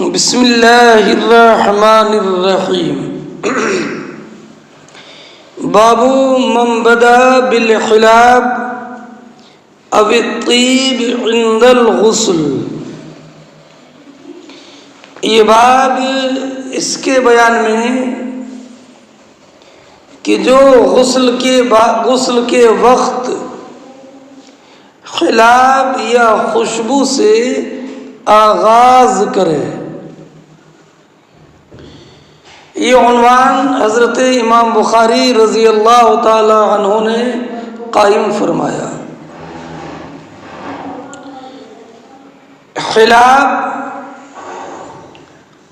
بسم اللہ الرحمن الرحیم باب من بدا بالحلاب او الطیب عند الغسل۔ یہ باب اس کے بیان میں کہ جو غسل کے وقت حلاب یا خوشبو سے آغاز کرے۔ یہ عنوان حضرت امام بخاری رضی اللہ تعالی عنہ نے قائم فرمایا۔ حلاب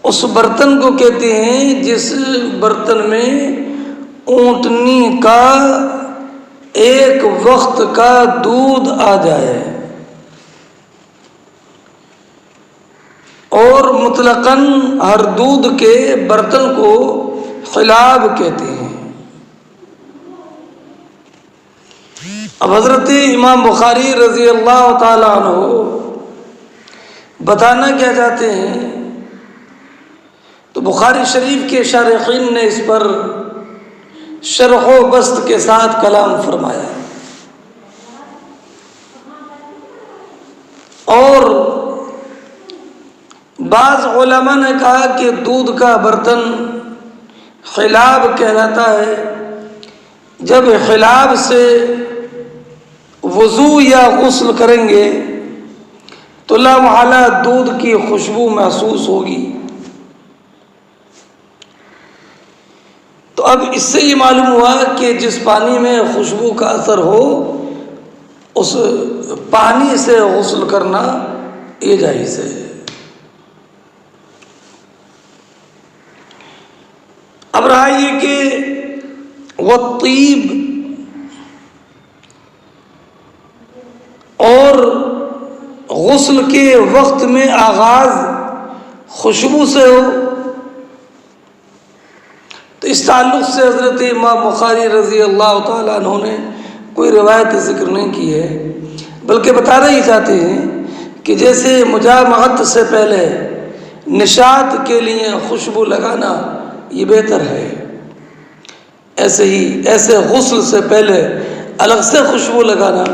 اس برتن کو کہتے ہیں جس برتن میں اونٹنی کا ایک وقت کا دودھ آ جائے، اور مطلقاً ہر دودھ کے برتن کو حلاب کہتے ہیں۔ اب حضرت امام بخاری رضی اللہ تعالی عنہ بتانا کیا چاہتے ہیں، تو بخاری شریف کے شارحین نے اس پر شرح و بسط کے ساتھ کلام فرمایا، اور بعض علماء نے کہا کہ دودھ کا برتن حلاب کہلاتا ہے جب حلاب سے وضو یا غسل کریں گے تو لا محالہ دودھ کی خوشبو محسوس ہوگی۔ تو اب اس سے یہ معلوم ہوا کہ جس پانی میں خوشبو کا اثر ہو اس پانی سے غسل کرنا یہ جائز ہے۔ اب رہا یہ کہ والطیب، اور غسل کے وقت میں آغاز خوشبو سے ہو، تو اس تعلق سے حضرت امام بخاری رضی اللہ تعالیٰ عنہ نے کوئی روایت ذکر نہیں کی ہے، بلکہ بتانا ہی چاہتے ہیں کہ جیسے مجامعت سے پہلے نشاط کے لیے خوشبو لگانا یہ بہتر ہے، ایسے غسل سے پہلے الگ سے خوشبو لگانا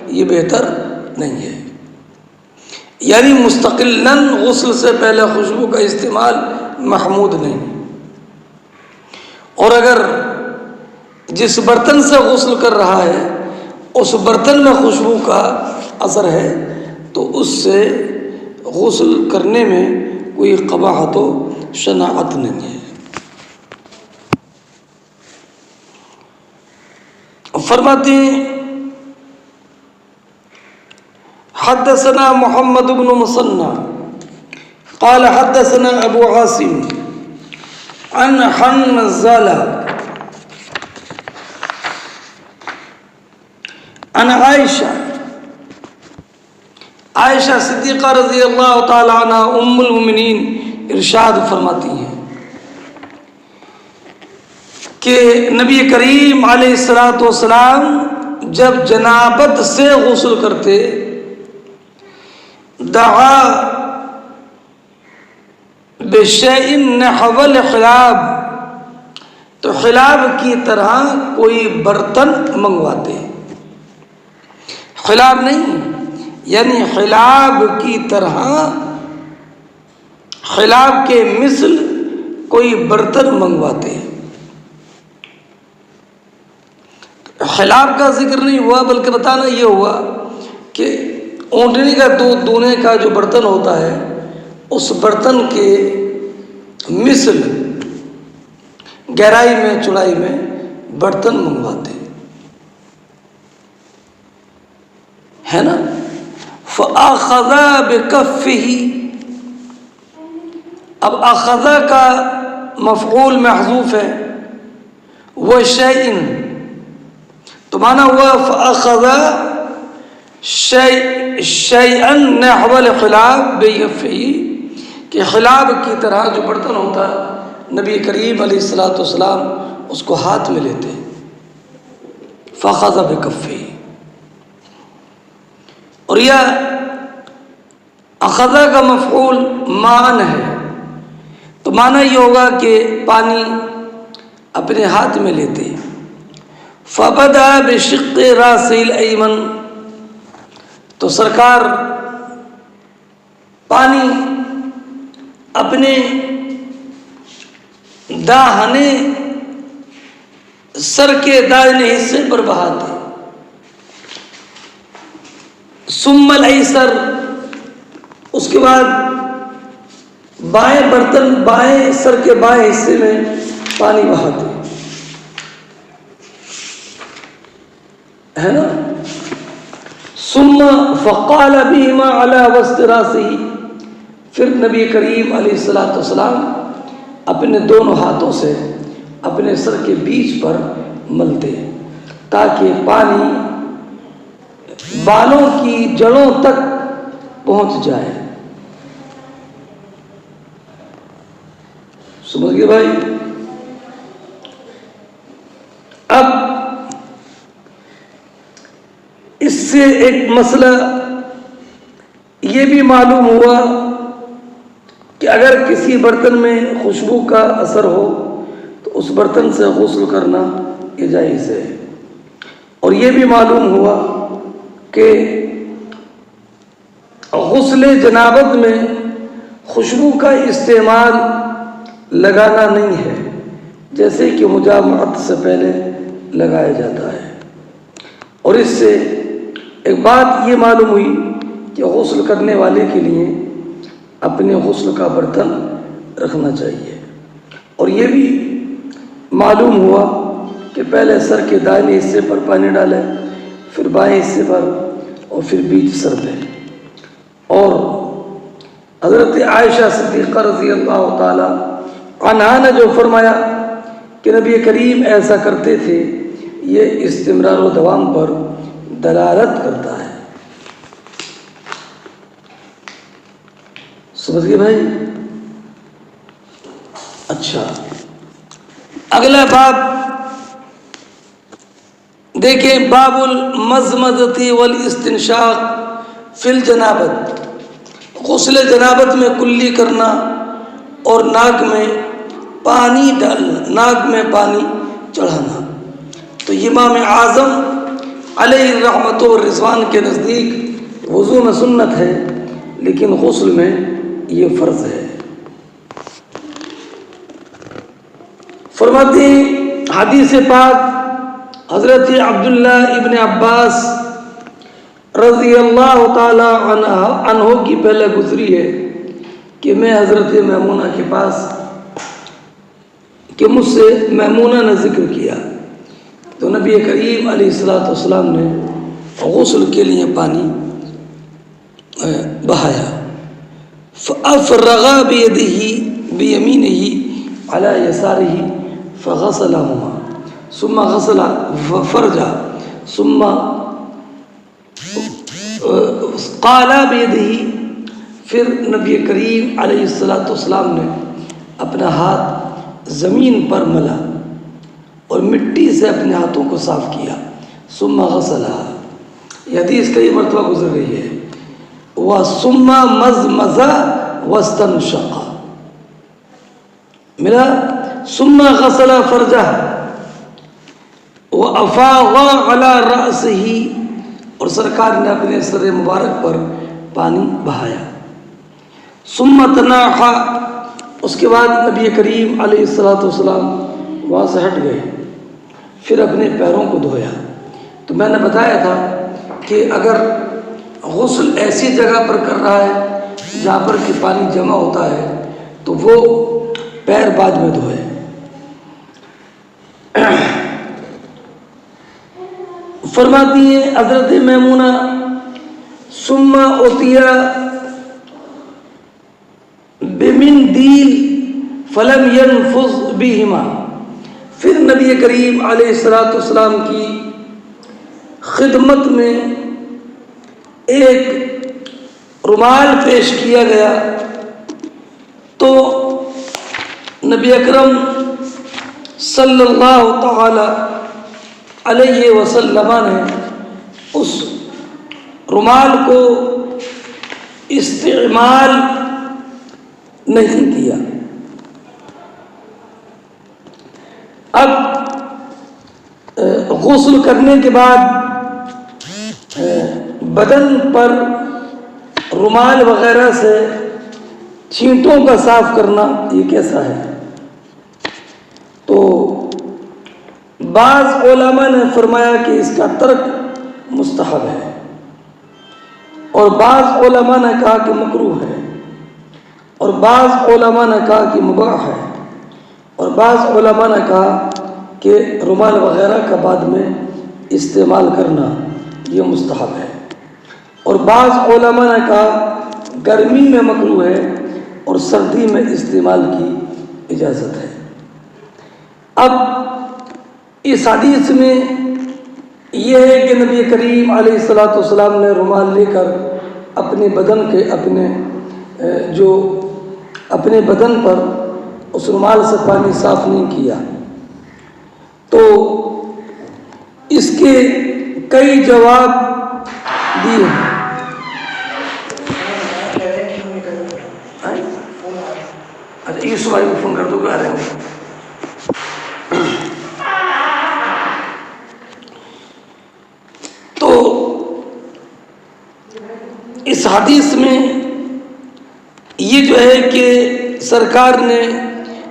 یہ بہتر نہیں ہے۔ یعنی مستقلاً غسل سے پہلے خوشبو کا استعمال محمود نہیں، اور اگر جس برتن سے غسل کر رہا ہے اس برتن میں خوشبو کا اثر ہے تو اس سے غسل کرنے میں کوئی قباحت و شناعت نہیں ہے۔ فرماتے ہیں حدثنا محمد بن مثنى قال حدثنا ابو عاصم عن حنظلة عن عائشہ صدیقہ رضی اللہ تعالی عنہ ام المؤمنین ارشاد فرماتی ہیں کہ نبی کریم علیہ الصلوۃ والسلام جب جنابت سے غسل کرتے دعا بشیء نحو الحلاب، تو حلاب کی طرح کوئی برتن منگواتے، حلاب نہیں یعنی حلاب کی طرح، حلاب کے مثل کوئی برتن منگواتے۔ حلاب کا ذکر نہیں ہوا بلکہ بتانا یہ ہوا کہ اونٹنی کا دودھ دونے کا جو برتن ہوتا ہے اس برتن کے مثل گہرائی میں چوڑائی میں برتن منگواتے ہے نا۔ فَأَخَذَ بِكَفِّهِ، اب اخذ کا مفعول محذوف ہے، وَشَيْءٍ تو معنی ہوا فَأَخَذَ شَيْئًا نَحْوَ الْحِلَابِ بِكَفِّهِ، کہ حلاب کی طرح جو برتن ہوتا ہے نبی کریم علیہ الصلوۃ والسلام اس کو ہاتھ میں لیتے، فَأَخَذَ بِكَفِّهِ، اور یہ اخذ کا مفعول مان ہے، تو معنی یہ ہوگا کہ پانی اپنے ہاتھ میں لیتے. فبدأ بشق رأسه الأيمن، تو سرکار پانی اپنے داہنے سر کے دائیں حصے پر بہاتے. ثم الایسر، اس کے بعد بائیں برتن بائیں سر کے بائیں حصے میں پانی بہاتے، ہے نا. ثم فقال بهما على وسط راسه، پھر نبی کریم علیہ الصلوۃ والسلام اپنے دونوں ہاتھوں سے اپنے سر کے بیچ پر ملتے تاکہ پانی بالوں کی جڑوں تک پہنچ جائے. سمجھ گئے بھائی؟ اب اس سے ایک مسئلہ یہ بھی معلوم ہوا کہ اگر کسی برتن میں خوشبو کا اثر ہو تو اس برتن سے غسل کرنا یہ جائز ہے. اور یہ بھی معلوم ہوا کہ غسل جنابت میں خوشبو کا استعمال لگانا نہیں ہے، جیسے کہ مجامعت سے پہلے لگایا جاتا ہے. اور اس سے ایک بات یہ معلوم ہوئی کہ غسل کرنے والے کے لیے اپنے غسل کا برتن رکھنا چاہیے. اور یہ بھی معلوم ہوا کہ پہلے سر کے دائیں حصے پر پانی ڈالے، پھر بائیں حصے پر، اور پھر بیچ سر پہ. اور حضرت عائشہ صدیقہ رضی اللہ تعالی عنہا نے جو فرمایا کہ نبی کریم ایسا کرتے تھے، یہ استمرار و دوام پر دلالت کرتا ہے. سمجھ گئے بھائی؟ اچھا، اگلا باب دیکھیں، باب المضمضۃ والاستنشاق فی الجنابت. غسل جنابت میں کلی کرنا اور ناک میں پانی ڈالنا، ناک میں پانی چڑھانا. تو امام اعظم علیہ الرحمۃ والرضوان کے نزدیک وضو میں سنت ہے، لیکن غسل میں یہ فرض ہے. فرماتے ہیں حدیث پاک حضرت عبداللہ ابن عباس رضی اللہ تعالی عنہ کی پہلے گزری ہے کہ میں حضرت میمونہ کے پاس، کہ مجھ سے میمونہ نے ذکر کیا تو نبی کریم علیہ الصلوۃ والسلام نے غسل کے لیے پانی بہایا. فأفرغ بيده بيمينه على يساره فغسلهما ثم غسل فرجه ثم قال بيده. پھر نبی کریم علیہ الصلوۃ والسلام نے اپنا ہاتھ زمین پر ملا اور مٹی سے اپنے ہاتھوں کو صاف کیا. ثم غسلها، یہ حدیث کئی مرتبہ گزر رہی ہے. ثم مضمض واستنشق ملا. ثم غسل فرجه وافاض على رأسه، اور سرکار نے اپنے سر مبارک پر پانی بہایا. ثم تناحى، اس کے بعد نبی کریم علیہ الصلوۃ والسلام وہاں سے ہٹ گئے، پھر اپنے پیروں کو دھویا. تو میں نے بتایا تھا کہ اگر غسل ایسی جگہ پر کر رہا ہے جہاں پر کہ پانی جمع ہوتا ہے تو وہ پیر بعد میں دھوئے. فرماتی ہیں حضرت میمونہ، ثم اتی بمندیل فلم ينفض بهما، پھر نبی کریم علیہ الصلوۃ والسلام کی خدمت میں ایک رومال پیش کیا گیا تو نبی اکرم صلی اللہ تعالی علیہ وسلم نے اس رومال کو استعمال نہیں کیا. اب غسل کرنے کے بعد بدن پر رومال وغیرہ سے چھینٹوں کا صاف کرنا یہ کیسا ہے؟ تو بعض علماء نے فرمایا کہ اس کا ترک مستحب ہے، اور بعض علماء نے کہا کہ مکروہ ہے، اور بعض علماء نے کہا کہ مباح ہے، اور بعض علماء نے کہا کہ رومال وغیرہ کا بعد میں استعمال کرنا یہ مستحب ہے، اور بعض علماء نے کہا گرمی میں مکروہ ہے اور سردی میں استعمال کی اجازت ہے۔ اب اس حدیث میں یہ ہے کہ نبی کریم علیہ الصلوۃ والسلام نے رومال لے کر اپنے بدن کے اپنے بدن پر اس رومال سے پانی صاف نہیں کیا، تو اس کے کئی جواب دیے ہیں۔ اچھا یہ صبح کو فون کر دو کہ آ رہے ہوں۔ تو اس حدیث میں یہ جو ہے کہ سرکار نے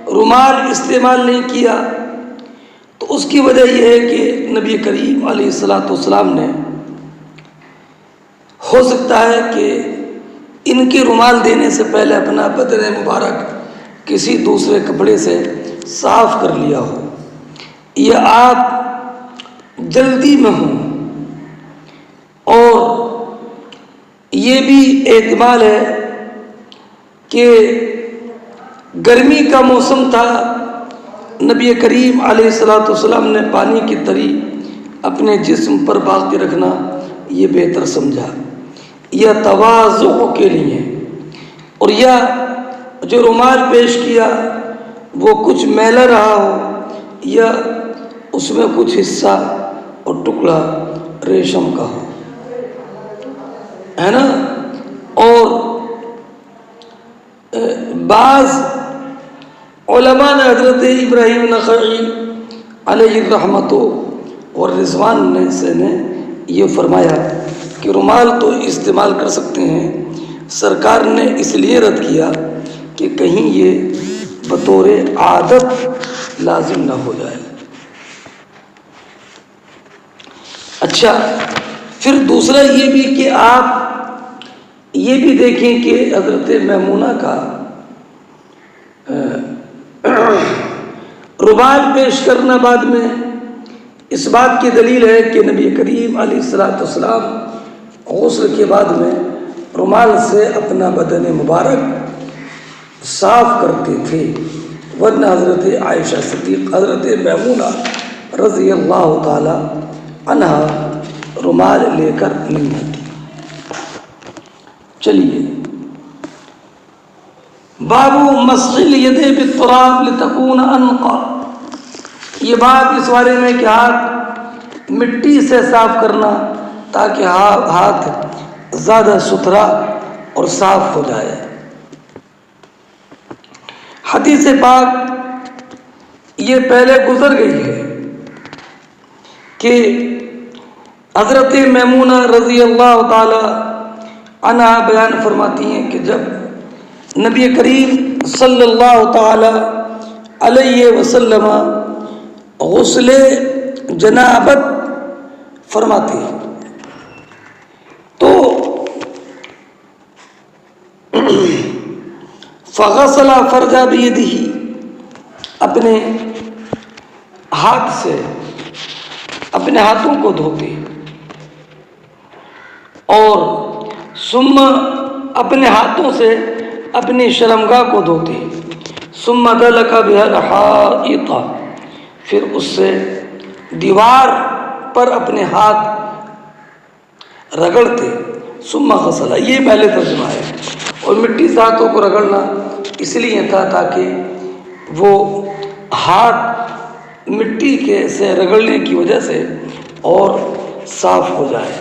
رومال استعمال نہیں کیا، تو اس کی وجہ یہ ہے کہ نبی کریم علیہ الصلوۃ والسلام نے ہو سکتا ہے کہ ان کے رومال دینے سے پہلے اپنا بدن مبارک کسی دوسرے کپڑے سے صاف کر لیا ہو، یا آپ جلدی میں ہوں، اور یہ بھی احتمال ہے کہ گرمی کا موسم تھا، نبی کریم علیہ الصلوۃ والسلام نے پانی کی تری اپنے جسم پر باقی رکھنا یہ بہتر سمجھا، یا تواضع کے لیے، اور یا جو رومال پیش کیا وہ کچھ میلا رہا ہو، یا اس میں کچھ حصہ اور ٹکڑا ریشم کا ہو، ہے نا۔ اور بعض علماء نے حضرت ابراہیم نخعی علیہ الرحمۃ والرضوان سے نے یہ فرمایا کہ رومال تو استعمال کر سکتے ہیں، سرکار نے اس لیے رد کیا کہ کہیں یہ بطور عادت لازم نہ ہو جائے۔ اچھا، پھر دوسرا یہ بھی کہ آپ یہ بھی دیکھیں کہ حضرت میمونہ کا رومال پیش کرنا بعد میں اس بات کی دلیل ہے کہ نبی کریم علیہ الصلوۃ والسلام غسل کے بعد میں رومال سے اپنا بدن مبارک صاف کرتے تھے، ورنہ حضرت عائشہ صدیق، حضرت میمونہ رضی اللہ تعالی عنہا رومال لے کر نہیں آتی۔ چلیے، باب مسح الید بالتراب لتکون انقا، یہ بات اس بارے میں کہ ہاتھ مٹی سے صاف کرنا تاکہ ہاتھ زیادہ ستھرا اور صاف ہو جائے۔ حدیث پاک یہ پہلے گزر گئی ہے کہ حضرت میمونہ رضی اللہ تعالی عنہا بیان فرماتی ہیں کہ جب نبی کریم صلی اللہ تعالی علیہ وسلم غسل جنابت فرماتے ہیں تو فغسل فرج بیدہ، اپنے ہاتھ سے اپنے ہاتھوں کو دھوتے، اور ثم اپنے ہاتھوں سے اپنی شرمگاہ کو دھوتے، ثم دلک بها الحائط، پھر اس سے دیوار پر اپنے ہاتھ رگڑتے، ثم غسل، یہ پہلے ترجمہ ہے۔ اور مٹی سے ہاتھوں کو رگڑنا اس لیے تھا تاکہ وہ ہاتھ مٹی کے سے رگڑنے کی وجہ سے اور صاف ہو جائے۔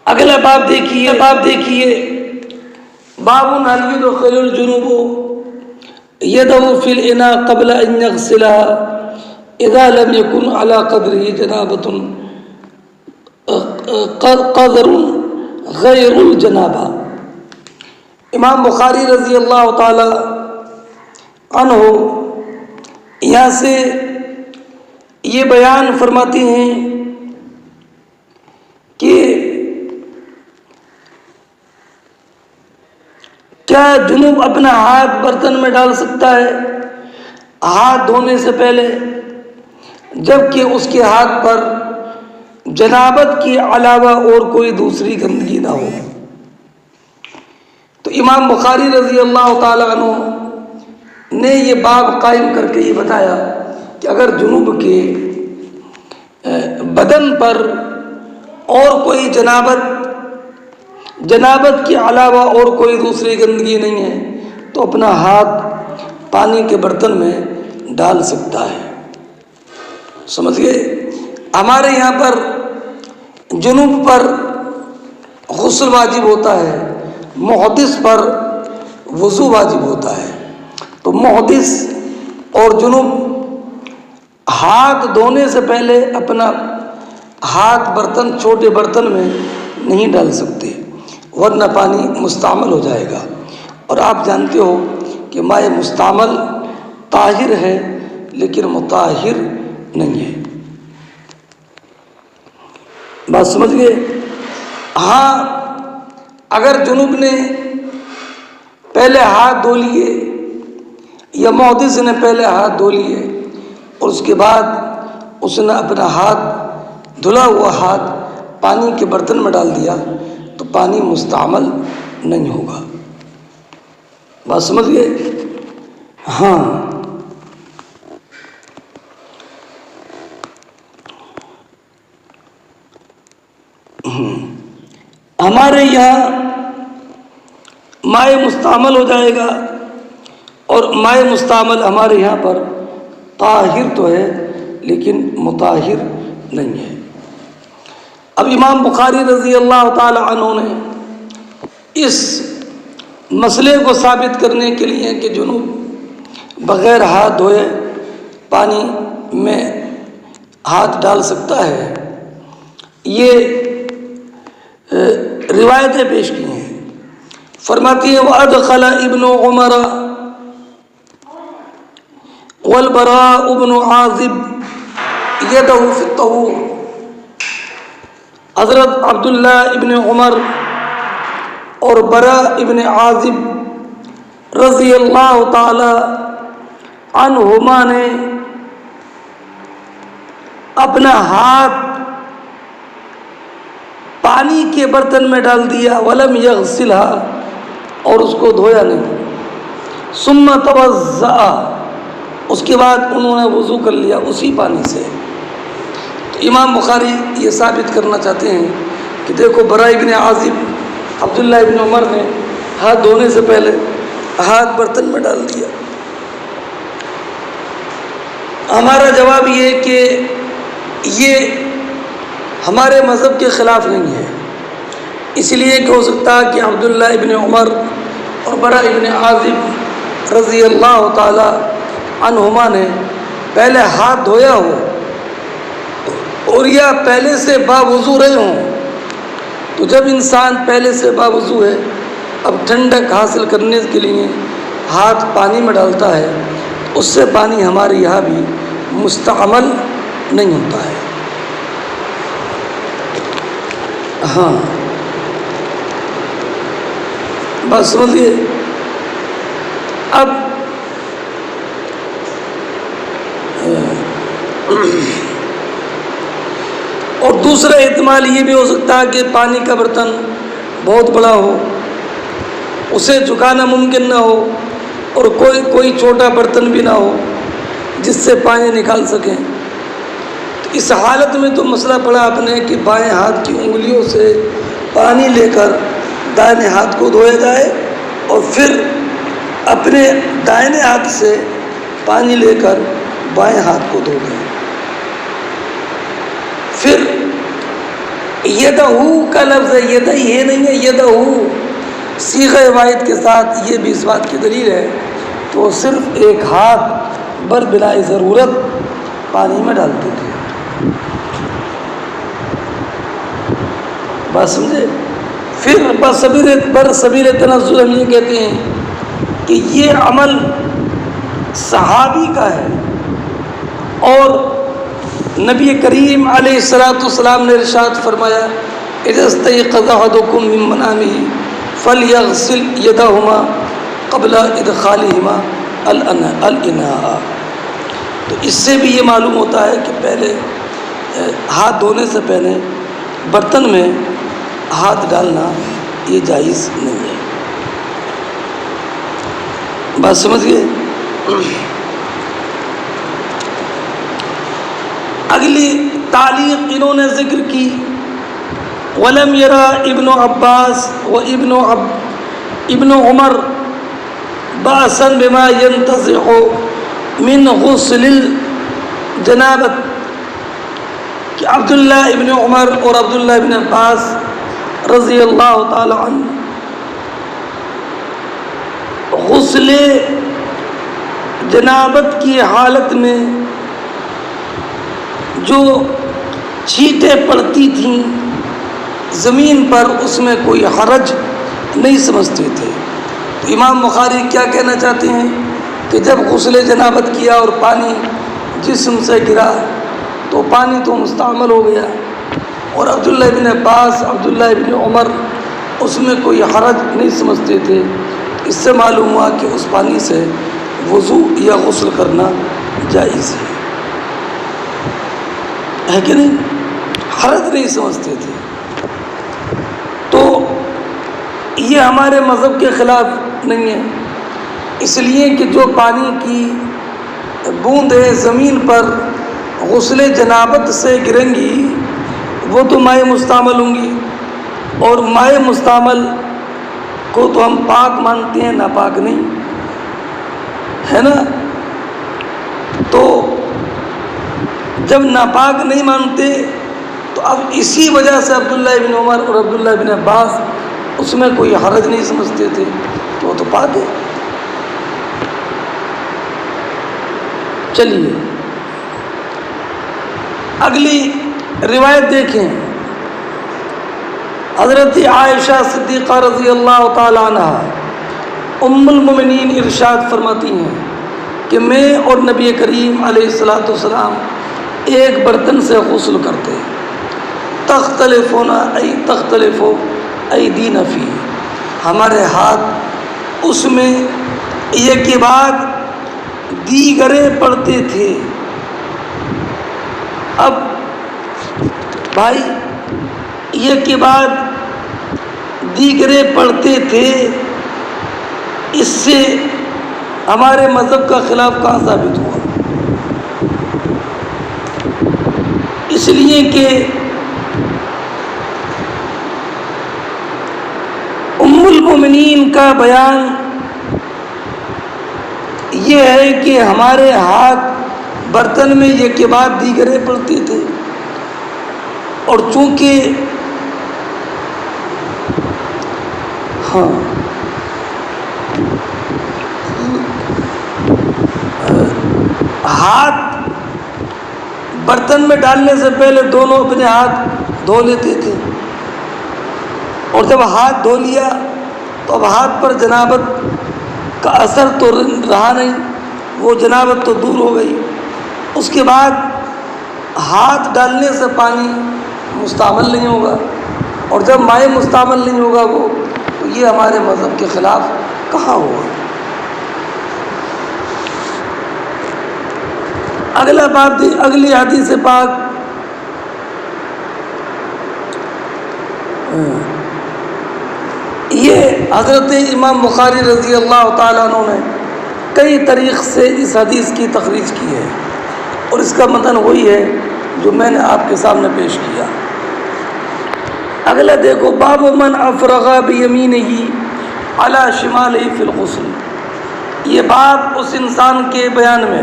اگلا باب دیکھیے، باب هل يدخل الجنوب يده في الإناء قبل أن يغسلها إذا لم يكن على قدره جنابة قدر غیر الجنابہ۔ امام بخاری رضی اللہ تعالی عنہ یہاں سے یہ بیان فرماتے ہیں کہ کیا جنوب اپنا ہاتھ برتن میں ڈال سکتا ہے ہاتھ دھونے سے پہلے، جبکہ اس کے ہاتھ پر جنابت کے علاوہ اور کوئی دوسری گندگی نہ ہو؟ تو امام بخاری رضی اللہ تعالیٰ عنہ نے یہ باب قائم کر کے یہ بتایا کہ اگر جنوب کے بدن پر اور کوئی جنابت کے علاوہ اور کوئی دوسری گندگی نہیں ہے تو اپنا ہاتھ پانی کے برتن میں ڈال سکتا ہے۔ سمجھ گئے؟ ہمارے یہاں پر جنوب پر غسل واجب ہوتا ہے، محدث پر وضو واجب ہوتا ہے۔ تو محدث اور جنوب ہاتھ دھونے سے پہلے اپنا ہاتھ برتن چھوٹے برتن میں نہیں ڈال سکتے، ورنہ پانی مستعمل ہو جائے گا۔ اور آپ جانتے ہو کہ ماء مستعمل طاہر ہے لیکن مطہر نہیں ہے۔ بات سمجھ گئے؟ ہاں، اگر جنوب نے پہلے ہاتھ دھو لیے یا محدث نے پہلے ہاتھ دھو لیے اور اس کے بعد اس نے اپنا ہاتھ دھلا ہوا ہاتھ پانی کے برتن میں ڈال دیا تو پانی مستعمل نہیں ہوگا۔ بات سمجھ گئے؟ ہاں، ہمارے یہاں مائع مستعمل ہو جائے گا، اور مائع مستعمل ہمارے یہاں پر طاہر تو ہے لیکن مطہر نہیں ہے۔ اب امام بخاری رضی اللہ تعالی عنہ نے اس مسئلے کو ثابت کرنے کے لیے کہ جنوب بغیر ہاتھ دھوئے پانی میں ہاتھ ڈال سکتا ہے، یہ روایتیں پیش کی ہیں۔ فرماتی ہیں وَأَدْخَلَ ابن عمر والبراء بن عازب يده في الطهور۔ حضرت عبداللہ ابن عمر اور براء ابن عازب رضی اللہ تعالی عنہما نے اپنا ہاتھ پانی کے برتن میں ڈال دیا، ولم یغسلها، اور اس کو دھویا نہیں، ثم توضأ، اس کے بعد انہوں نے وضو کر لیا اسی پانی سے۔ تو امام بخاری یہ ثابت کرنا چاہتے ہیں کہ دیکھو براء ابن عازب عبداللہ ابن عمر نے ہاتھ دھونے سے پہلے ہاتھ برتن میں ڈال دیا۔ ہمارا جواب یہ ہے کہ یہ ہمارے مذہب کے خلاف نہیں ہے، اس لیے کہ ہو سکتا ہے کہ عبداللہ ابن عمر اور براء ابن عازب رضی اللہ تعالی عنہما نے پہلے ہاتھ دھویا ہو اور یا پہلے سے باوضو رہے ہوں۔ تو جب انسان پہلے سے باوضو ہے، اب ٹھنڈک حاصل کرنے کے لیے ہاتھ پانی میں ڈالتا ہے، اس سے پانی ہمارے یہاں بھی مستعمل نہیں ہوتا ہے۔ ہاں، بس سمجھیے۔ اب اور دوسرا احتمال یہ بھی ہو سکتا ہے کہ پانی کا برتن بہت بڑا ہو، اسے جھکانا ممکن نہ ہو، اور کوئی چھوٹا برتن بھی نہ ہو جس سے پانی نکال سکیں۔ تو اس حالت میں تو مسئلہ پڑا آپ نے کہ بائیں ہاتھ کی انگلیوں سے پانی لے کر دائیں ہاتھ کو دھویا جائے اور پھر اپنے دائیں ہاتھ سے پانی لے کر بائیں ہاتھ کو دھو دیں۔ پھر یدہ کا لفظ ہے، یدہ یہ نہیں ہے، یدہ صیغہ واحد کے ساتھ، یہ بھی اس بات کی دلیل ہے تو صرف ایک ہاتھ بر بلا ضرورت پانی میں ڈالتے تھے. بات سمجھے؟ پھر برسبیل تنزل ہم یہ کہتے ہیں کہ یہ عمل صحابی کا ہے، اور نبی کریم علیہ الصلاۃ والسلام نے ارشاد فرمایا اذا استيقظ احدكم من منامه فليغسل يدهما قبل ادخالهما الاناء. تو اس سے بھی یہ معلوم ہوتا ہے کہ پہلے ہاتھ دھونے سے پہلے برتن میں ہاتھ ڈالنا یہ جائز نہیں ہے. بات سمجھ گئے؟ اگلی تعلیق انہوں نے ذکر کی وَلَمْ يَرَا ابن عباس ابن عمر بَأْسًا بِمَا يَنْتَزِعُ مِنْ غُسْلِ الْجَنَابَةِ، کہ عبداللہ ابن عمر اور عبداللہ ابن عباس رضی اللہ تعالی عنہ غسل جنابت کی حالت میں جو چھینٹیں پڑتی تھیں زمین پر اس میں کوئی حرج نہیں سمجھتے تھے. تو امام بخاری کیا کہنا چاہتے ہیں کہ جب غسل جنابت کیا اور پانی جسم سے گرا تو پانی تو مستعمل ہو گیا، اور عبداللہ ابن عباس عبداللہ ابن عمر اس میں کوئی حرج نہیں سمجھتے تھے. اس سے معلوم ہوا کہ اس پانی سے وضو یا غسل کرنا جائز ہے کہ نہیں، حرج نہیں سمجھتے تھے. تو یہ ہمارے مذہب کے خلاف نہیں ہے، اس لیے کہ جو پانی کی بوندیں زمین پر غسل جنابت سے گریں گی وہ تو مائع مستعمل ہوں گی، اور مائع مستعمل کو تو ہم پاک مانتے ہیں، ناپاک نہیں ہے نا. تو جب ناپاک نہیں مانتے تو اب اسی وجہ سے عبداللہ ابن عمر اور عبداللہ ابن عباس اس میں کوئی حرج نہیں سمجھتے تھے، تو وہ تو پاک ہے. چلیے اگلی روایت دیکھیں. حضرت عائشہ صدیقہ رضی اللہ تعالی عنہ ام المؤمنین ارشاد فرماتی ہیں کہ میں اور نبی کریم علیہ الصلاۃ والسلام ایک برتن سے غسل کرتے، تختلف ایدینا فی، ہمارے ہاتھ اس میں ایک کے بعد دیگرے پڑتے تھے. اب بھائی ایک کے بعد دیگرے پڑھتے تھے، اس سے ہمارے مذہب کا خلاف کہاں ثابت ہوا؟ اس لیے کہ ام المؤمنین کا بیان یہ ہے کہ ہمارے ہاتھ برتن میں یہ کے بعد دیگرے پڑتے تھے، اور چونکہ ہاتھ برتن میں ڈالنے سے پہلے دونوں اپنے ہاتھ دھو لیتے تھے، اور جب ہاتھ دھو لیا تو اب ہاتھ پر جنابت کا اثر تو رہا نہیں، وہ جنابت تو دور ہو گئی. اس کے بعد ہاتھ ڈالنے سے پانی مستعمل نہیں ہوگا، اور جب مائع مستعمل نہیں ہوگا وہ تو یہ ہمارے مذہب کے خلاف کہاں ہوا؟ اگلا بات اگلی حدیث پاک یہ حضرت امام بخاری رضی اللہ تعالیٰ عنہ نے کئی طریق سے اس حدیث کی تخریج کی ہے، اور اس کا متن وہی ہے جو میں نے آپ کے سامنے پیش کیا. اگلا دیکھو، باب من افرغ بیمینہ علی شمالہ فی الغسل. یہ باب اس انسان کے بیان میں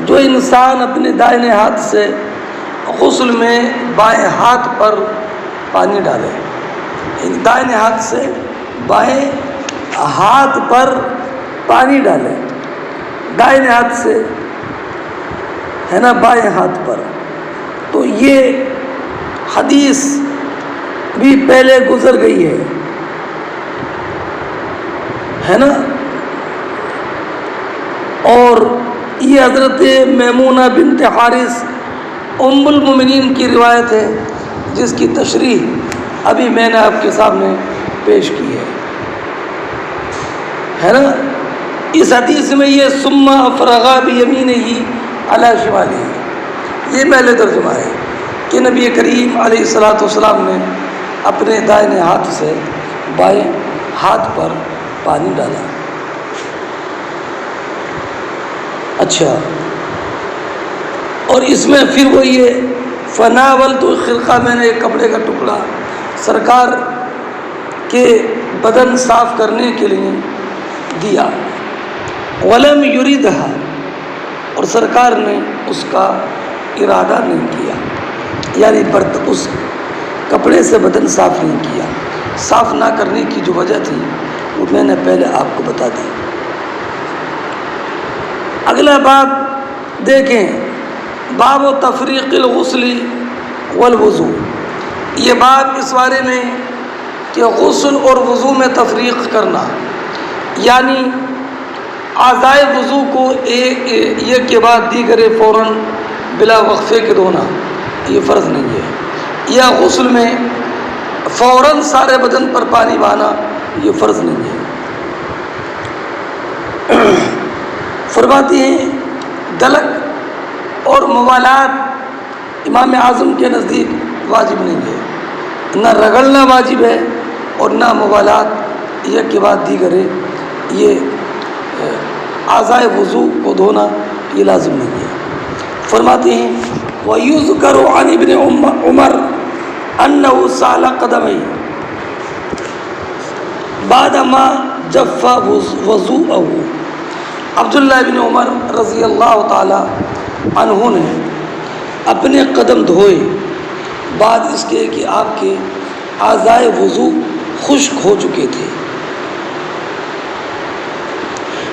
جو انسان اپنے دائیں ہاتھ سے غسل میں بائیں ہاتھ پر پانی ڈالے، دائیں ہاتھ سے بائیں ہاتھ پر پانی ڈالے. دائیں ہاتھ سے ہے نا بائیں ہاتھ پر. تو یہ حدیث بھی پہلے گزر گئی ہے نا. اور یہ حضرت میمونہ بنت حارث ام المؤمنین کی روایت ہے، جس کی تشریح ابھی میں نے آپ کے سامنے پیش کی ہے نا. اس حدیث میں یہ ثم افرغ بیمینہ علی شمالہ، یہ پہلے ترجمہ ہے کہ نبی کریم علیہ الصلوۃ والسلام نے اپنے دائیں ہاتھ سے بائیں ہاتھ پر پانی ڈالا. اچھا، اور اس میں پھر وہ یہ فناولت خرقہ، میں نے ایک کپڑے کا ٹکڑا سرکار کے بدن صاف کرنے کے لیے دیا. ولم یریدھا، اور سرکار نے اس کا ارادہ نہیں کیا، یعنی اس کپڑے سے بدن صاف نہیں کیا. صاف نہ کرنے کی جو وجہ تھی وہ میں نے پہلے آپ کو بتا دی. اگلا باب دیکھیں، باب و تفریق الغسل والوضو. یہ باب اس بارے میں کہ غسل اور وضو میں تفریق کرنا، یعنی اعضائے وضو کو ایک کے بعد دیگر فوراً بلا وقفے کے دھونا یہ فرض نہیں ہے، یا غسل میں فوراً سارے بدن پر پانی بہانا یہ فرض نہیں ہے. فرماتی ہیں دلک اور موالات امام اعظم کے نزدیک واجب نہیں ہے، نہ رگڑنا واجب ہے اور نہ موالات یک کے بعد دیگر یہ اعضائے وضو کو دھونا یہ لازم نہیں ہے. فرماتے ہیں وَيُذْكَرُ عَنِ ابْنِ عُمَرَ أَنَّهُ سَأَلَ قَدَمَيْهِ بَعْدَمَا جَفَّ وَضُوءَهُ. عبداللہ بن عمر رضی اللہ تعالی عنہ نے اپنے قدم دھوئے بعد اس کے کہ آپ کے اعضائے وضو خشک ہو چکے تھے.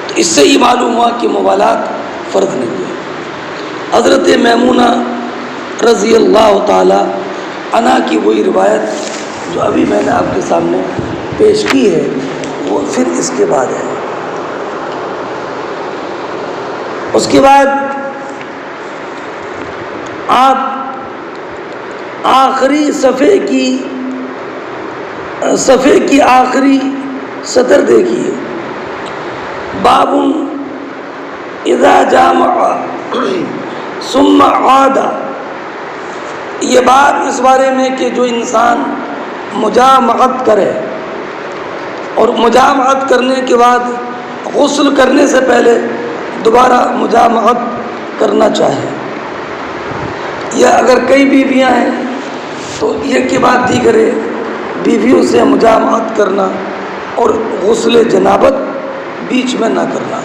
تو اس سے یہ معلوم ہوا کہ موالات فرض نہیں ہے. حضرت میمونہ رضی اللہ تعالی عنہ کی وہی روایت جو ابھی میں نے آپ کے سامنے پیش کی ہے وہ پھر اس کے بعد ہے. اس کے بعد آپ آخری صفحے کی آخری سطر دیکھیے، باب اذا جامع ثم عاد. یہ بات اس بارے میں کہ جو انسان مجامعت کرے اور مجامعت کرنے کے بعد غسل کرنے سے پہلے دوبارہ مجامعت کرنا چاہے، یا اگر کئی بیویاں ہیں تو ایک کے بعد دیگر بیویوں سے مجامعت کرنا اور غسل جنابت بیچ میں نہ کرنا.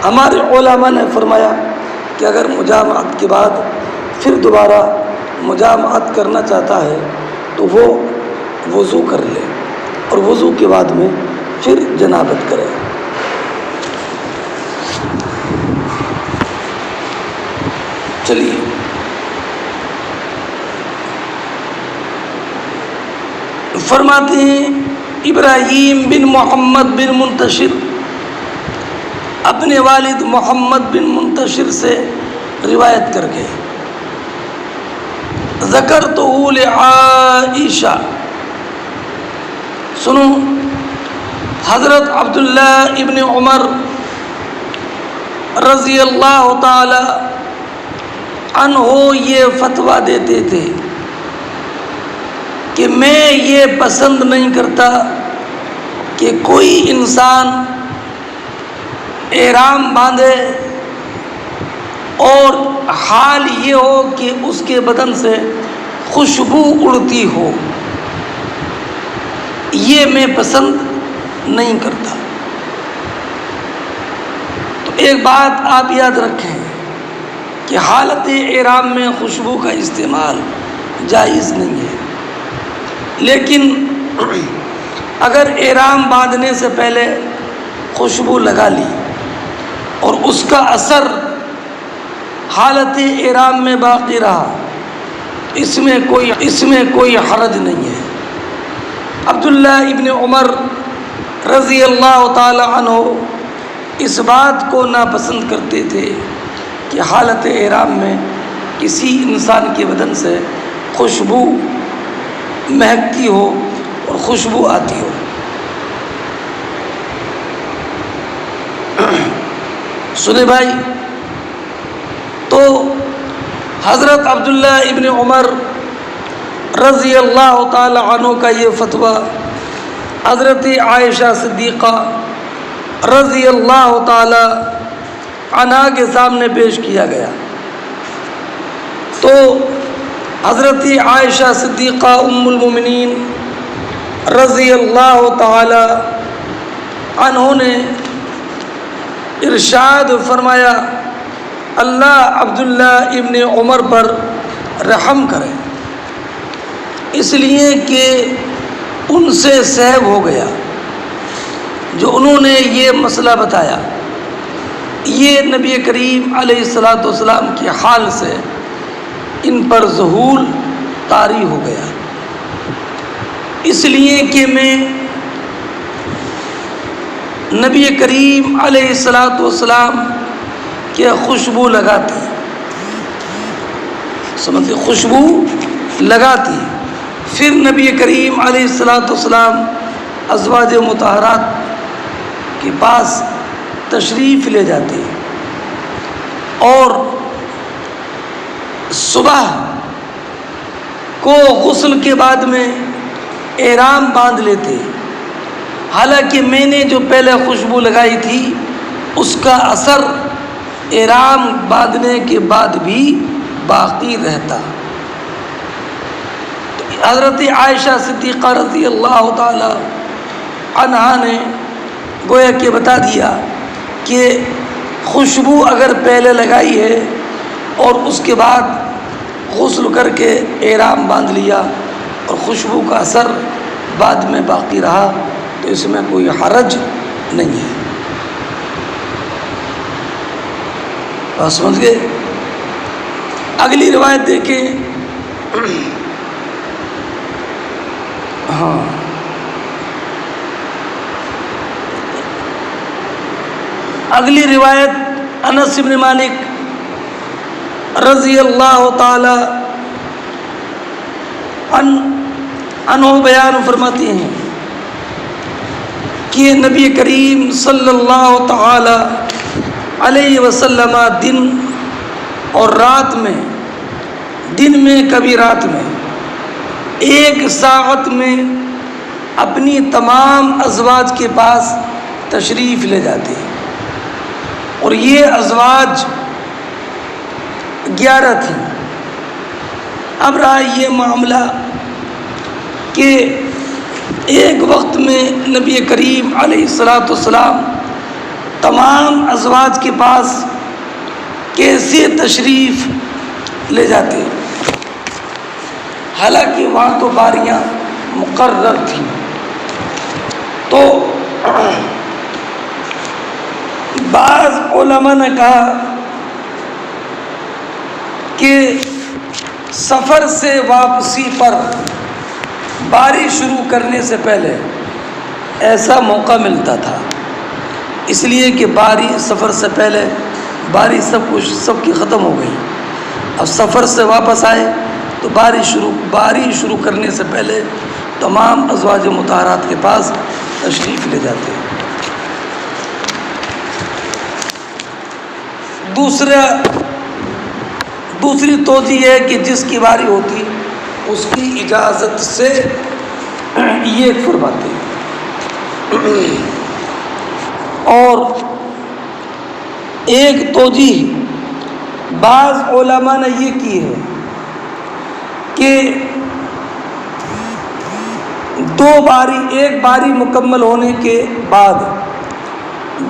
ہمارے علماء نے فرمایا کہ اگر مجامعت کے بعد پھر دوبارہ مجامعت کرنا چاہتا ہے تو وہ وضو کر لے اور وضو کے بعد میں پھر جنابت کرے. چلیے فرماتے ہیں ابراہیم بن محمد بن منتشر اپنے والد محمد بن منتشر سے روایت کر کے ذکرتہ لعائشہ. سنو، حضرت عبداللہ ابن عمر رضی اللہ تعالی عنہ یہ فتویٰ دیتے تھے کہ میں یہ پسند نہیں کرتا کہ کوئی انسان احرام باندھے اور حال یہ ہو کہ اس کے بدن سے خوشبو اڑتی ہو، یہ میں پسند نہیں کرتا. تو ایک بات آپ یاد رکھیں کہ حالت احرام میں خوشبو کا استعمال جائز نہیں ہے، لیکن اگر احرام باندھنے سے پہلے خوشبو لگا لی اور اس کا اثر حالت احرام میں باقی رہا، اس میں کوئی حرج نہیں ہے۔ عبداللہ ابن عمر رضی اللہ تعالی عنہ اس بات کو ناپسند کرتے تھے کہ حالت احرام میں کسی انسان کے بدن سے خوشبو مہکتی ہو اور خوشبو آتی ہو۔ سنے بھائی، تو حضرت عبداللہ ابن عمر رضی اللہ تعالی عنہ کا یہ فتویٰ حضرت عائشہ صدیقہ رضی اللہ تعالی عنہا کے سامنے پیش کیا گیا، تو حضرت عائشہ صدیقہ ام المومنین رضی اللہ تعالی عنہ نے ارشاد فرمایا، اللہ عبداللہ ابن عمر پر رحم کرے، اس لیے کہ ان سے سہو ہو گیا جو انہوں نے یہ مسئلہ بتایا، یہ نبی کریم علیہ الصلاۃ والسلام کے حال سے ان پر ظہور طاری ہو گیا، اس لیے کہ میں نبی کریم علیہ الصلاۃ والسلام کے خوشبو لگاتی، سمجھتے، خوشبو لگاتی، پھر نبی کریم علیہ الصلاۃ والسلام ازواج مطہرات کے پاس تشریف لے جاتے اور صبح کو غسل کے بعد میں احرام باندھ لیتے، حالانکہ میں نے جو پہلے خوشبو لگائی تھی اس کا اثر احرام باندھنے کے بعد بھی باقی رہتا۔ حضرت عائشہ صدیقہ رضی اللہ تعالی عنہا نے گویا کہ بتا دیا کہ خوشبو اگر پہلے لگائی ہے اور اس کے بعد غسل کر کے احرام باندھ لیا اور خوشبو کا اثر بعد میں باقی رہا تو اس میں کوئی حرج نہیں ہے۔ بات سمجھ گئے؟ اگلی روایت دیکھیں، ہاں اگلی روایت انس بن مالک رضی اللہ تعالی عنہ بیان فرماتے ہیں کہ نبی کریم صلی اللہ تعالی علیہ وسلم دن اور رات میں، دن میں کبھی رات میں، ایک ساعت میں اپنی تمام ازواج کے پاس تشریف لے جاتے، اور یہ ازواج 11 تھیں۔ اب رہا یہ معاملہ کہ ایک وقت میں نبی کریم علیہ الصلاۃ والسلام تمام ازواج کے پاس کیسے تشریف لے جاتے، حالانکہ وہاں تو باریاں مقرر تھیں۔ تو بعض علماء نے کہا کہ سفر سے واپسی پر باری شروع کرنے سے پہلے ایسا موقع ملتا تھا، اس لیے کہ باری سفر سے پہلے باری سب کی ختم ہو گئی، اب سفر سے واپس آئے تو باری شروع کرنے سے پہلے تمام ازواج مطہرات کے پاس تشریف لے جاتے۔ دوسری توجہ ہے کہ جس کی باری ہوتی اس کی اجازت سے یہ فرماتے، اور ایک توجہ بعض علماء نے یہ کی ہے کہ ایک باری مکمل ہونے کے بعد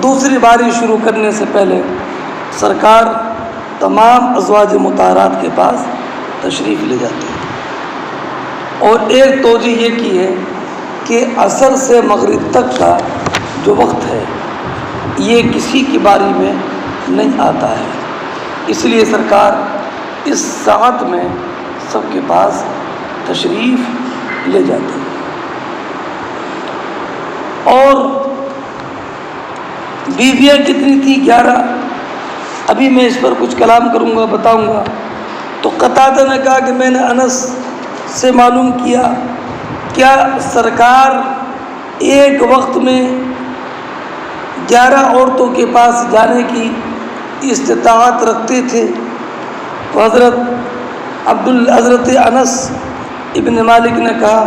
دوسری باری شروع کرنے سے پہلے سرکار تمام ازواج مطہرات کے پاس تشریف لے جاتے ہیں، اور ایک توجہ یہ کی ہے کہ عصر سے مغرب تک کا جو وقت ہے یہ کسی کی باری میں نہیں آتا ہے، اس لیے سرکار اس ساعت میں سب کے پاس تشریف لے جاتے ہیں۔ اور بیویاں کتنی تھیں؟ 11۔ ابھی میں اس پر کچھ کلام کروں گا، بتاؤں گا۔ تو قتادہ نے کہا کہ میں نے انس سے معلوم کیا، کیا سرکار ایک وقت میں 11 عورتوں کے پاس جانے کی استطاعت رکھتے تھے؟ تو حضرت انس ابن مالک نے کہا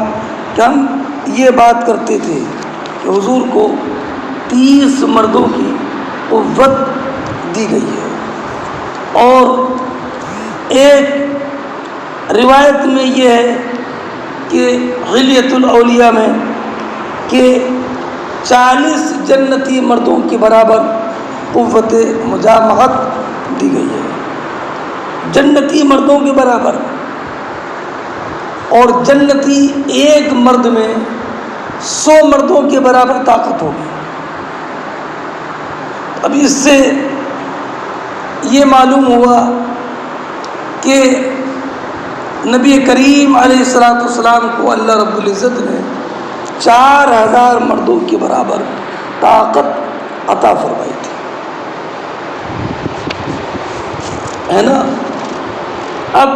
کہ ہم یہ بات کرتے تھے کہ حضور کو 30 مردوں کی قوت دی گئی ہے۔ اور ایک روایت میں یہ ہے کہ حلیۃ الاولیاء میں کہ 40 جنتی مردوں کے برابر قوت مجامعت دی گئی ہے، جنتی مردوں کے برابر۔ اور جنتی ایک مرد میں 100 مردوں کے برابر طاقت ہوگی۔ اب اس سے یہ معلوم ہوا کہ نبی کریم علیہ السلام کو اللہ رب العزت نے 4000 مردوں کے برابر طاقت عطا فرمائی تھی، ہے نا؟ اب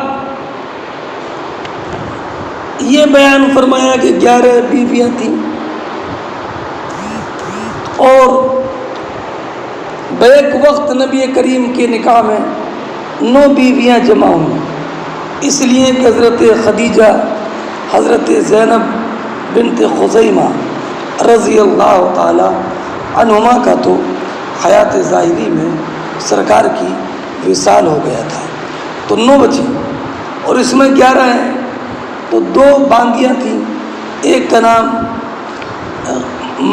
یہ بیان فرمایا کہ 11 بیویاں تھیں اور بیک وقت نبی کریم کے نکاح میں 9 بیویاں جمع ہوئیں، اس لیے کہ حضرت خدیجہ، حضرت زینب بنت خزیمہ رضی اللہ تعالی عنہما کا تو حیات ظاہری میں سرکار کی وصال ہو گیا تھا، تو 9 بچی، اور اس میں 11 ہیں۔ تو 2 باندیاں تھیں، ایک کا نام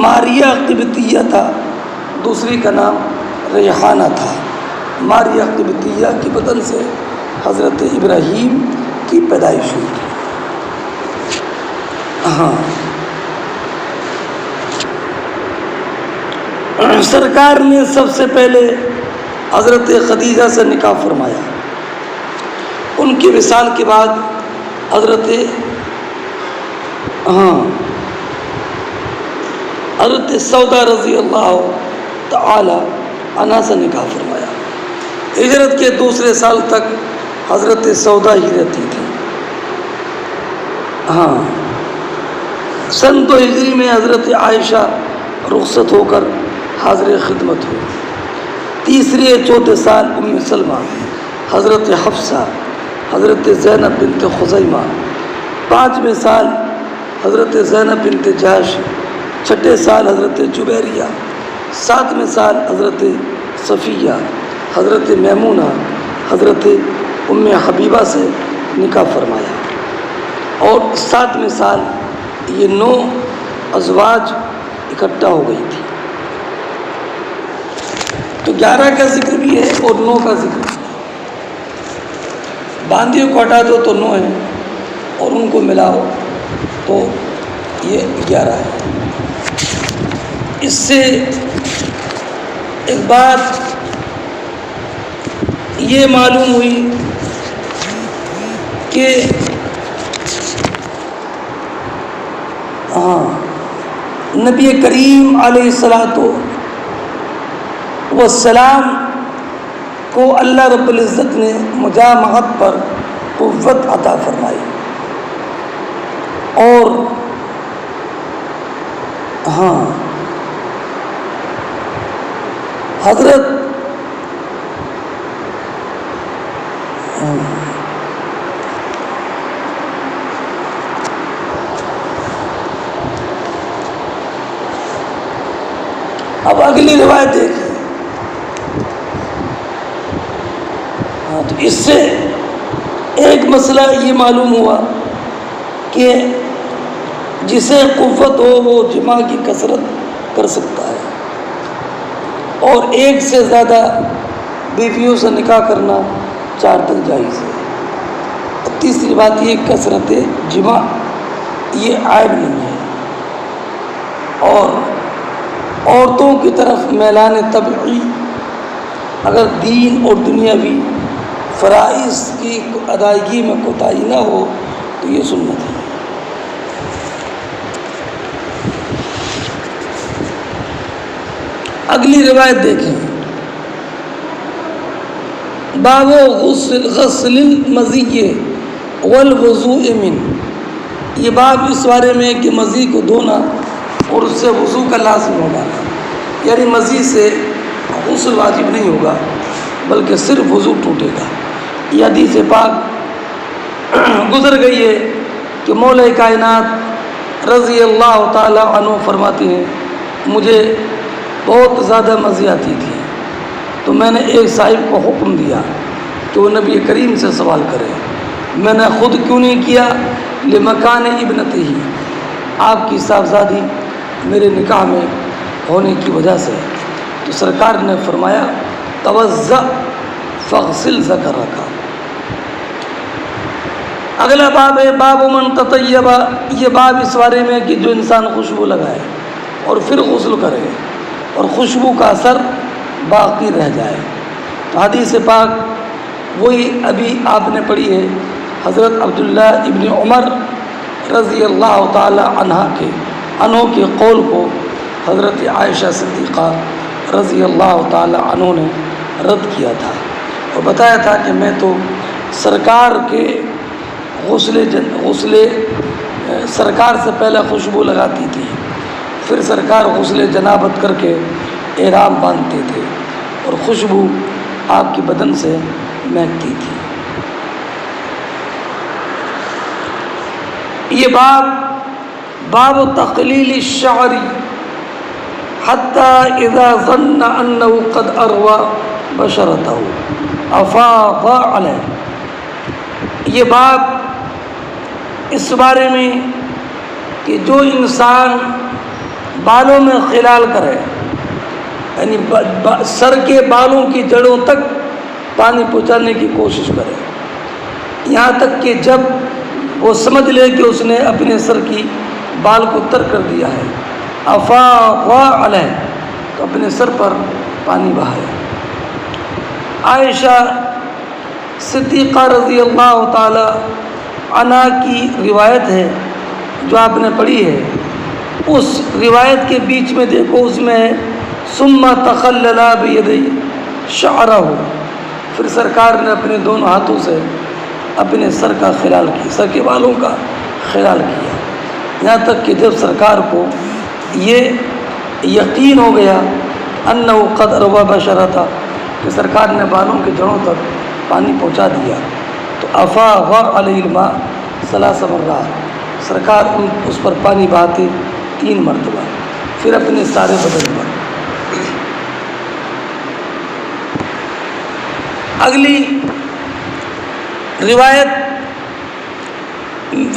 ماریہ قبطیہ تھا، دوسری کا نام ریحانہ تھا۔ ماریہ قبطیہ کی بدن سے حضرت ابراہیم کی پیدائش ہوئی تھی۔ ہاں، سرکار نے سب سے پہلے حضرت خدیجہ سے نکاح فرمایا، ان کے وصال کے بعد حضرت سودا رضی اللہ تعالی عنہا سے نکاح فرمایا۔ ہجرت کے دوسرے سال تک حضرت سودا ہی رہتی تھی۔ سن 2 ہجری میں حضرت عائشہ رخصت ہو کر حاضر خدمت ہوئی۔ تیسرے 4 سال ام سلمہ، حضرت حفصہ، حضرت زینب بنت خزیمہ۔ 5ویں سال حضرت زینب بنت جہش۔ 6 سال حضرت جبیریہ۔ 7ویں سال حضرت صفیہ، حضرت میمونہ، حضرت ام حبیبہ سے نکاح فرمایا، اور 7ویں سال یہ 9 ازواج اکٹھا ہو گئی تھی۔ تو 11 کا ذکر بھی ہے اور 9 کا ذکر بھی ہے۔ باندیوں کو ہٹا دو تو 9 ہیں، اور ان کو ملاؤ تو یہ 11 ہے۔ اس سے ایک بات یہ معلوم ہوئی کہ نبی کریم علیہ السلام کو اللہ رب العزت نے مجامعت پر قوت عطا فرمائی، اور حضرت اب اگلی روایت دیکھیں۔ تو اس سے ایک مسئلہ یہ معلوم ہوا کہ جسے قوت ہو وہ جماع کی کثرت کر سکتا ہے، اور ایک سے زیادہ بیویوں سے نکاح کرنا 4 تک جائز ہے۔ اور تیسری بات یہ کثرت جماع یہ عیب نہیں ہے، اور عورتوں کی طرف میلان طبعی اگر دین اور دنیاوی فرائض کی ادائیگی میں کوتاہی نہ ہو تو یہ سنت ہے۔ اگلی روایت دیکھیں، باب غسل المزی والوضوء من، یہ باب اس بارے میں کہ مزی کو دھونا اور اس سے وضو کا لازم ہو جانا، یعنی مزی سے غسل واجب نہیں ہوگا بلکہ صرف وضو ٹوٹے گا۔ یہ حدیث پاک گزر گئی ہے کہ مولا کائنات رضی اللہ تعالی عنہ فرماتے ہیں، مجھے بہت زیادہ مزی آتی تھی تو میں نے ایک صاحب کو حکم دیا کہ وہ نبی کریم سے سوال کرے، میں نے خود کیوں نہیں کیا؟ لمکان ابنتہ، آپ کی صاحبزادی میرے نکاح میں ہونے کی وجہ سے۔ تو سرکار نے فرمایا توضأ فاغسل ذکرک۔ اگلا باب ہے باب من تطیب، یہ باب اس بارے میں کہ جو انسان خوشبو لگائے اور پھر غسل کرے اور خوشبو کا اثر باقی رہ جائے۔ تو حدیث پاک وہی ابھی آپ نے پڑھی ہے، حضرت عبداللہ ابن عمر رضی اللہ تعالی عنہ کے قول کو حضرت عائشہ صدیقہ رضی اللہ تعالی عنہ نے رد کیا تھا اور بتایا تھا کہ میں تو سرکار کے غسل سرکار سے پہلے خوشبو لگاتی تھی، پھر سرکار غسل جنابت کر کے احرام باندھتے تھے اور خوشبو آپ کے بدن سے مہکتی تھی۔ یہ باب تقلیل الشعر حتی اذا ظن انہ قد اروى بشرتہ افاض علیہ، یہ باب اس بارے میں کہ جو انسان بالوں میں خلال کرے، یعنی سر کے بالوں کی جڑوں تک پانی پہنچانے کی کوشش کرے، یہاں تک کہ جب وہ سمجھ لے کہ اس نے اپنے سر کی بال کو تر کر دیا ہے، افاض علیہ، تو اپنے سر پر پانی بہائے۔ عائشہ صدیقہ رضی اللہ تعالی عنہ کی روایت ہے جو آپ نے پڑھی ہے، اس روایت کے بیچ میں دیکھو، اس میں ثم تخلل بیدی شعرہ، پھر سرکار نے اپنے دونوں ہاتھوں سے اپنے سر کا خلال کیا، سر کے بالوں کا خلال کیا، یہاں تک کہ جب سرکار کو یہ یقین ہو گیا انہ قد اروى بشرتہ، کہ سرکار نے بالوں کے جڑوں تک پانی پہنچا دیا، تو افاض علیہ الماء ثلاث مرات، سرکار اس پر پانی بہاتے 3 مرتبہ، پھر اپنے سارے بدن پر۔ اگلی روایت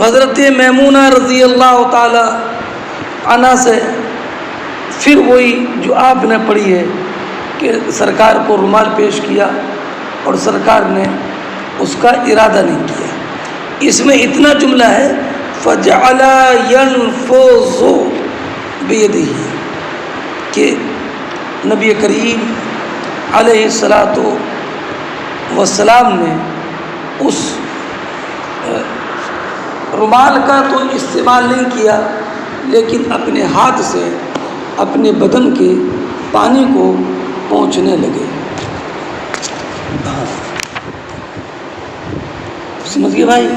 حضرت میمونہ رضی اللہ تعالی عنہ سے، پھر وہی جو آپ نے پڑھی ہے کہ سرکار کو رومال پیش کیا اور سرکار نے اس کا ارادہ نہیں کیا۔ اس میں اتنا جملہ ہے فَجَعَلَ يَنْفُضُ بِيَدِهِ، کہ نبی کریم علیہ الصلاۃ والسلام نے اس رومال کا تو استعمال نہیں کیا، لیکن اپنے ہاتھ سے اپنے بدن کے پانی کو پہنچنے لگے۔ سمجھ گئے بھائی؟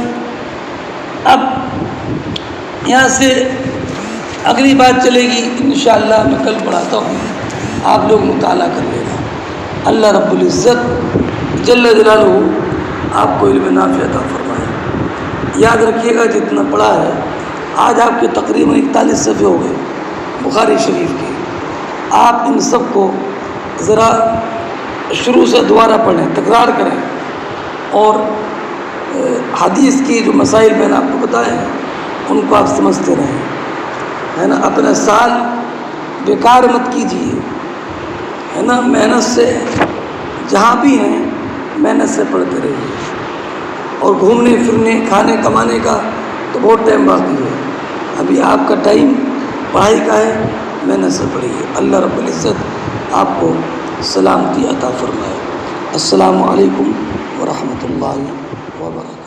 اب یہاں سے اگلی بات چلے گی انشاءاللہ، میں کل پڑھاتا ہوں، آپ لوگ مطالعہ کر لینا۔ اللہ رب العزت جل جلالہ آپ کو علم نافع عطا فرمائے۔ یاد رکھیے گا جتنا پڑھا ہے، آج آپ کے تقریباً 41 صفحے ہو گئے بخاری شریف کے، آپ ان سب کو ذرا شروع سے دوبارہ پڑھیں، تکرار کریں، اور حدیث کی جو مسائل میں نے آپ کو بتائے ہیں ان کو آپ سمجھتے رہیں، ہے نا۔ اپنا سال بیکار مت کیجیے، ہے نا، محنت سے جہاں بھی ہیں محنت سے پڑھتے رہیے، اور گھومنے پھرنے کھانے کمانے کا تو بہت ٹائم باقی ہے، ابھی آپ کا ٹائم پڑھائی کا ہے، محنت سے پڑھیے۔ اللہ رب العزت آپ کو سلامتی عطا فرمائے۔ السلام علیکم ورحمۃ اللہ وبرکاتہ.